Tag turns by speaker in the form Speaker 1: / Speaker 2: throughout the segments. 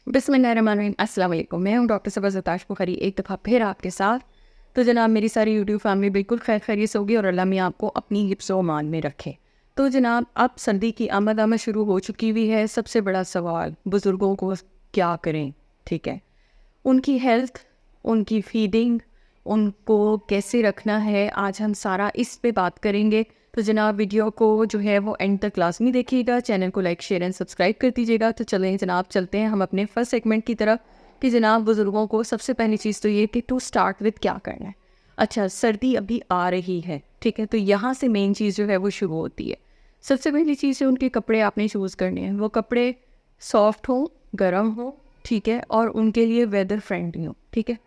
Speaker 1: बिस्मिल्लाहिर्रहमानिर्रहीम। अस्सलाम वालेकुम। मैं हूँ डॉक्टर सबा ज़ताश बुखारी एक दफ़ा फिर आपके साथ। तो जनाब मेरी सारी यूट्यूब फैमिली बिल्कुल खैर खैरियत से होगी और अल्लाह मियां आपको अपनी हिफ्ज़ व अमान में रखे। तो जनाब अब सर्दी की आमद शुरू हो चुकी हुई है। सबसे बड़ा सवाल बुज़ुर्गों को क्या करें, ठीक है। उनकी हेल्थ, उनकी फीडिंग, उनको कैसे रखना है, आज हम सारा इस पे बात करेंगे। तो जनाब वीडियो को जो है वो एंड तक लाज़मी देखिएगा, चैनल को लाइक शेयर एंड सब्सक्राइब कर दीजिएगा। तो चलें जनाब चलते हैं हम अपने फर्स्ट सेगमेंट की तरफ कि जनाब बुज़ुर्गों को सबसे पहली चीज़ तो ये कि टू स्टार्ट विद क्या करना है। अच्छा, सर्दी अभी आ रही है, ठीक है, तो यहाँ से मेन चीज़ जो है वो शुरू होती है। सबसे पहली चीज़ है उनके कपड़े आपने चूज़ करने हैं। वो कपड़े सॉफ्ट हो, गर्म हो, ठीक है, और उनके लिए वेदर फ्रेंडली हो, ठीक है।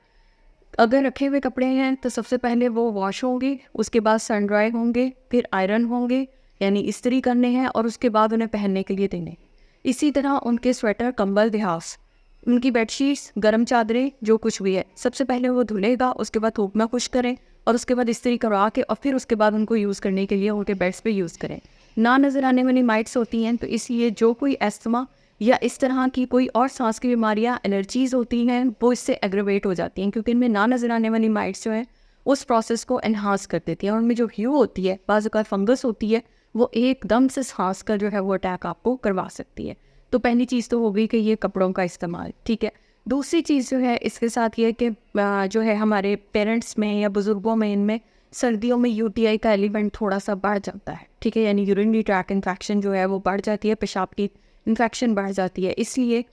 Speaker 1: अगर रखे हुए कपड़े हैं तो सबसे पहले वो वॉश होंगे, उसके बाद सन ड्राई होंगे, फिर आयरन होंगे, यानी इस्त्री करने हैं और उसके बाद उन्हें पहनने के लिए देने। इसी तरह उनके स्वेटर, कंबल, लिहाफ, उनकी बेडशीट्स, गर्म चादरें, जो कुछ भी है, सबसे पहले वो धुलेगा, उसके बाद धूप में खुश करें और उसके बाद इस्त्री करवा के और फिर उसके बाद उनको यूज़ करने के लिए उनके बेड्स पे यूज़ करें। ना नज़र आने वाली माइट्स होती हैं, तो इसलिए जो कोई एस्थमा या इस तरह की कोई और सांस की बीमारियां, एलर्जीज़ होती हैं, वो इससे एग्रवेट हो जाती हैं, क्योंकि इनमें ना नज़र आने वाली माइट्स जो हैं उस प्रोसेस को एनहांस कर देती हैं। और उनमें जो ह्यू होती है, बाज़ औक़ात फंगस होती है, वो एकदम से सांस का जो है वो अटैक आपको करवा सकती है। तो पहली चीज़ तो हो गई कि ये कपड़ों का इस्तेमाल, ठीक है। दूसरी चीज़ जो है इसके साथ ये कि जो है हमारे पेरेंट्स में या बुज़ुर्गों में, इनमें सर्दियों में यूटीआई का एलिमेंट थोड़ा सा बढ़ जाता है, ठीक है, यानी यूरिनरी ट्रैक्ट इन्फेक्शन जो है वो बढ़ जाती है, पेशाब की इन्फेक्शन बढ़ जाती है। इसलिए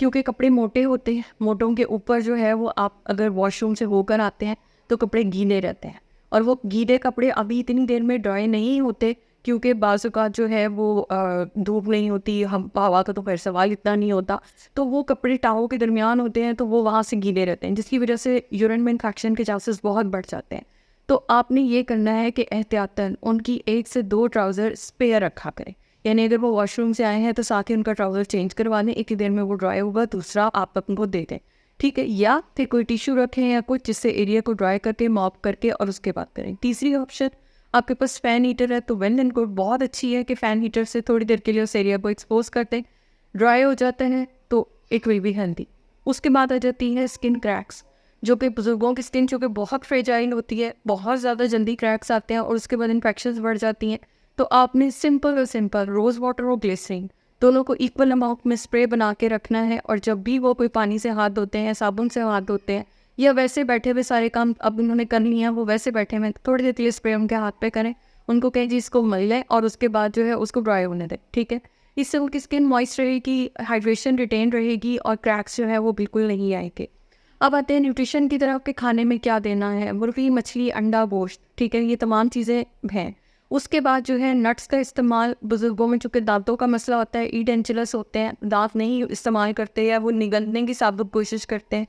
Speaker 1: क्योंकि कपड़े मोटे होते हैं, मोटों के ऊपर जो है वो आप अगर वॉशरूम से होकर आते हैं तो कपड़े गीले रहते हैं, और वो गीले कपड़े अभी इतनी देर में ड्राई नहीं होते, क्योंकि बाज़ औक़ात जो है वो धूप नहीं होती, हम हवा का तो खैर सवाल इतना नहीं होता, तो वो कपड़े टाँगों के दरमियान होते हैं, तो वो वहाँ से गीले रहते हैं, जिसकी वजह से यूरिन में इन्फेक्शन के चांसेस बहुत बढ़ जाते हैं। तो आपने ये करना है कि एहतियातन उनकी 1 से 2 ट्राउज़र स्पेयर रखा करें, यानी अगर वो वॉशरूम से आए हैं तो साथ ही उनका ट्राउज़र चेंज करवा लें, इतनी देर में वो ड्राई होगा, दूसरा आप उनको दे दें, ठीक है। या फिर कोई टिश्यू रखें या कुछ, जिससे एरिया को ड्राई करके मॉप करके और उसके बाद करें। तीसरी ऑप्शन, आपके पास फ़ैन हीटर है तो वेल एंड गुड, बहुत अच्छी है कि फ़ैन हीटर से थोड़ी देर के लिए उस एरिया को एक्सपोज करते हैं, ड्राई हो जाता है, तो इट विल बी हेल्दी। उसके बाद आ जाती है स्किन क्रैक्स, जो कि बुज़ुर्गों की स्किन चूँकि बहुत फ्रेजाइल होती है, बहुत ज़्यादा जल्दी क्रैक्स आते हैं और उसके बाद इन्फेक्शंस बढ़ जाती हैं। तो आपने सिंपल रोज़ वाटर और ग्लिसरीन दोनों को इक्वल अमाउंट में स्प्रे बना के रखना है, और जब भी वो कोई पानी से हाथ धोते हैं, साबुन से हाथ धोते हैं, या वैसे बैठे हुए सारे काम अब उन्होंने कर लिए हैं, वो वैसे बैठे हुए थोड़ी देर के लिए स्प्रे उनके हाथ पे करें, उनको कहें जी इसको मल लें और उसके बाद जो है उसको ड्राई होने दें, ठीक है। इससे उनकी स्किन मॉइस्ट रहेगी, हाइड्रेशन रिटेन रहेगी और क्रैक्स जो है वो बिल्कुल नहीं आएंगे। अब आते हैं न्यूट्रिशन की तरफ कि खाने में क्या देना है। मुर्गी, मछली, अंडा, गोश्त, ठीक है, ये तमाम चीज़ें हैं। उसके बाद जो है नट्स का इस्तेमाल, बुज़ुर्गों में चूँकि दांतों का मसला होता है, ईट एंचुलस होते हैं, दांत नहीं इस्तेमाल करते या वो निगलने की साबुत कोशिश करते हैं,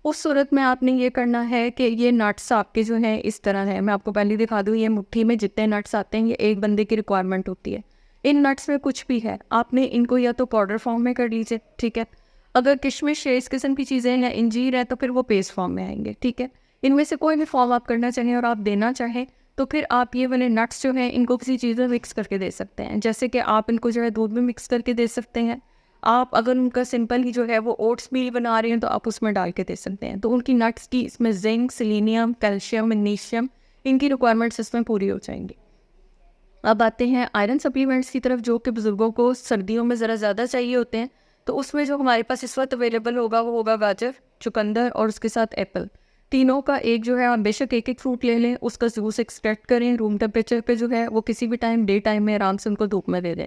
Speaker 1: उस सूरत में आपने ये करना है कि ये नट्स आपके जो हैं इस तरह है, मैं आपको पहले दिखा दूँ, ये मुट्ठी में जितने नट्स आते हैं ये एक बंदे की रिक्वायरमेंट होती है। इन नट्स में कुछ भी है, आपने इनको या तो पाउडर फॉर्म में कर लीजिए, ठीक है। अगर किशमिश है, इस किस्म की चीज़ें हैं, इंजीर है, तो फिर वो पेस्ट फॉर्म में आएंगे, ठीक है। इनमें से कोई भी फॉर्म आप करना चाहें और आप देना चाहें तो फिर आप ये वाले नट्स जो हैं इनको किसी चीज़ में मिक्स करके दे सकते हैं, जैसे कि आप इनको जो है दूध में मिक्स करके दे सकते हैं। आप अगर उनका सिंपल ही जो है वो ओट्स मील बना रहे हैं तो आप उसमें डाल के दे सकते हैं। तो उनकी नट्स की इसमें जिंक, सेलेनियम, कैल्शियम, मैग्नीशियम, इनकी रिक्वायरमेंट्स इसमें पूरी हो जाएंगी। अब आते हैं आयरन सप्लीमेंट्स की तरफ, जो कि बुज़ुर्गों को सर्दियों में ज़रा ज़्यादा चाहिए होते हैं। तो उसमें जो हमारे पास इस वक्त अवेलेबल होगा वो होगा गाजर, चुकंदर और उसके साथ एप्पल। तीनों का एक जो है आप बेशक एक एक फ्रूट ले लें, उसका जूस एक्सट्रैक्ट करें रूम टेम्परेचर पे, जो है वो किसी भी टाइम डे टाइम में आराम से उनको धूप में दे दें।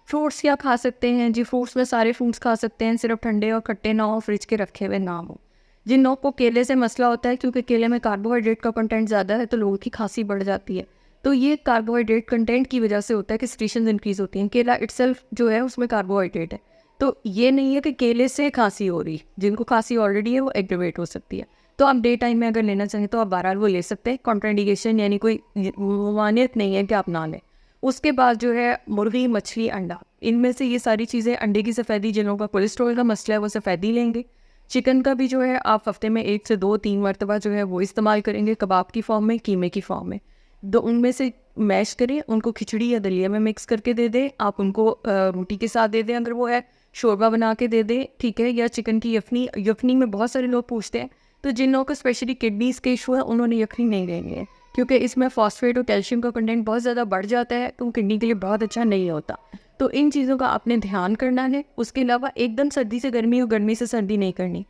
Speaker 1: फ्रूट्स क्या खा सकते हैं जी, फ्रूट्स में सारे फ्रूट्स खा सकते हैं, सिर्फ ठंडे और खट्टे ना हो, फ्रिज के रखे हुए ना हो। जिन लोगों को केले से मसला होता है, क्योंकि केले में कार्बोहाइड्रेट का कंटेंट ज़्यादा है, तो लोगों की खांसी बढ़ जाती है, तो ये कार्बोहाइड्रेट कंटेंट की वजह से होता है कि सिक्रीशंस इंक्रीज होती हैं। केला इटसेल्फ जो है उसमें कार्बोहाइड्रेट है, तो ये नहीं है कि केले से खांसी हो रही, जिनको खांसी ऑलरेडी है वो एग्रेवेट हो सकती है। तो आप डे टाइम में अगर लेना चाहें तो आप बहरहाल वो ले सकते हैं, कॉन्ट्राइंडिकेशन यानी कोई ममानियत नहीं है कि आप ना लें। उसके बाद जो है मुर्गी, मछली, अंडा, इनमें से ये सारी चीज़ें, अंडे की सफ़ेदी, जिन लोगों का कोलेस्ट्रॉल का मसला है वो सफ़ेदी लेंगे। चिकन का भी जो है आप हफ्ते में 1 से 2-3 मरतबा जो है वो इस्तेमाल करेंगे, कबाब की फॉर्म में, कीमे की फॉर्म में। दो उनमें से मैश करें, उनको खिचड़ी या दलिया में मिक्स करके दे दें, आप उनको रोटी के साथ दे दें अगर वो है, शोरबा बना के दे दें, ठीक है, या चिकन की यखनी। यखनी में बहुत सारे लोग पूछते हैं, तो जिन लोगों को स्पेशली किडनीज़ के इशू है उन्होंने यखनी नहीं लेनी है, क्योंकि इसमें फॉस्फेट और कैल्शियम का कंटेंट बहुत ज़्यादा बढ़ जाता है, तो किडनी के लिए बहुत अच्छा नहीं होता। तो इन चीज़ों का आपने ध्यान करना है। उसके अलावा एकदम सर्दी से गर्मी और गर्मी से सर्दी नहीं करनी।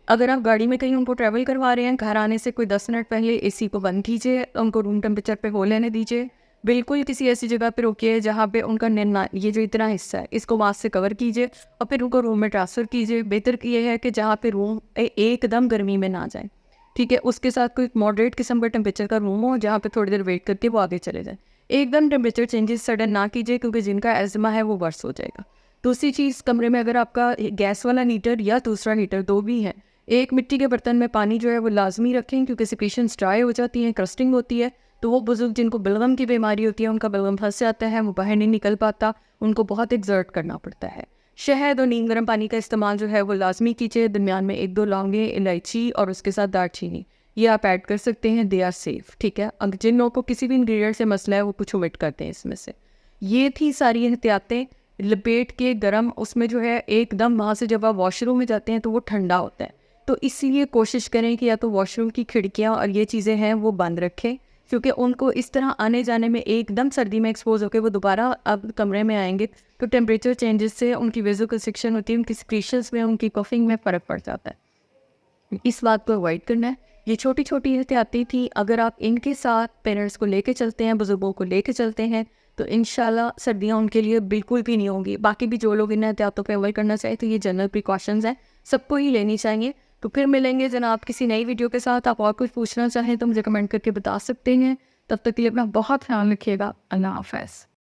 Speaker 1: अगर आप गाड़ी में कहीं उनको ट्रैवल करवा रहे हैं, घर आने से कोई 10 मिनट पहले एसी को बंद कीजिए, उनको रूम टेम्परेचर पे हो लेने दीजिए। बिल्कुल किसी ऐसी जगह पे रोकिए जहाँ पे उनका निर्ना ये जो इतना हिस्सा है इसको मास्क से कवर कीजिए और फिर उनको रूम में ट्रांसफ़र कीजिए। बेहतर ये है कि जहाँ पे रूम एकदम गर्मी में ना जाए, ठीक है, उसके साथ कोई मॉडरेट किस्म का टेम्परेचर का रूम हो जहाँ पे थोड़ी देर वेट करके वो आगे चले जाए। एकदम टेम्परेचर चेंजेस सडन ना कीजिए, क्योंकि जिनका एज़मा है वो वर्स हो जाएगा। दूसरी चीज़, कमरे में अगर आपका गैस वाला हीटर या दूसरा हीटर, दो भी है, एक मिट्टी के बर्तन में पानी जो है वो लाजमी रखें, क्योंकि सिक्रीशंस ड्राई हो जाती हैं, क्रस्टिंग होती है, तो वो बुजुर्ग जिनको बलगम की बीमारी होती है उनका बलगम फंस जाता है, वो बाहर नहीं निकल पाता, उनको बहुत एक्सर्ट करना पड़ता है। शहद और नीम गर्म पानी का इस्तेमाल जो है वो लाजमी कीजिए। दरमियान में 1-2 लौंगे, इलायची और उसके साथ दालचीनी, ये आप ऐड कर सकते हैं, दे आर सेफ, ठीक है। अगर जिन लोगों को किसी भी इंग्रेडिएंट से मसला है वो कुछ ओमिट करते हैं इसमें से। ये थी सारी एहतियातें। लपेट के गरम उसमें जो है एकदम, वहाँ से जब आप वॉशरूम में जाते हैं तो वो ठंडा होता है, तो इसीलिए कोशिश करें कि या तो वॉशरूम की खिड़कियाँ और ये चीज़ें हैं वो बंद रखें, क्योंकि उनको इस तरह आने जाने में एकदम सर्दी में एक्सपोज होकर वो दोबारा अब कमरे में आएंगे, तो टेम्परेचर चेंजेस से उनकी वेज़ोकंस्ट्रिक्शन होती है, उनकी सिक्रीशंस में, उनकी कफिंग में फ़र्क पड़ जाता है। इस बात को अवॉइड करना है। ये छोटी छोटी एहतियातें थी, अगर आप इनके साथ पेरेंट्स को लेके चलते हैं, बुजुर्गों को लेके चलते हैं, तो इंशाल्लाह सर्दियाँ उनके लिए बिल्कुल भी नहीं होंगी। बाकी भी जो लोग इन एहतियातों पे अमल करना चाहें तो ये जनरल प्रिकॉशंस हैं, सबको ही लेनी चाहिए। तो फिर मिलेंगे जनाब किसी नई वीडियो के साथ। आप और कुछ पूछना चाहें तो मुझे कमेंट करके बता सकते हैं। तब तक के लिए अपना बहुत ख्याल रखिएगा। अल्लाह हाफ़िज़।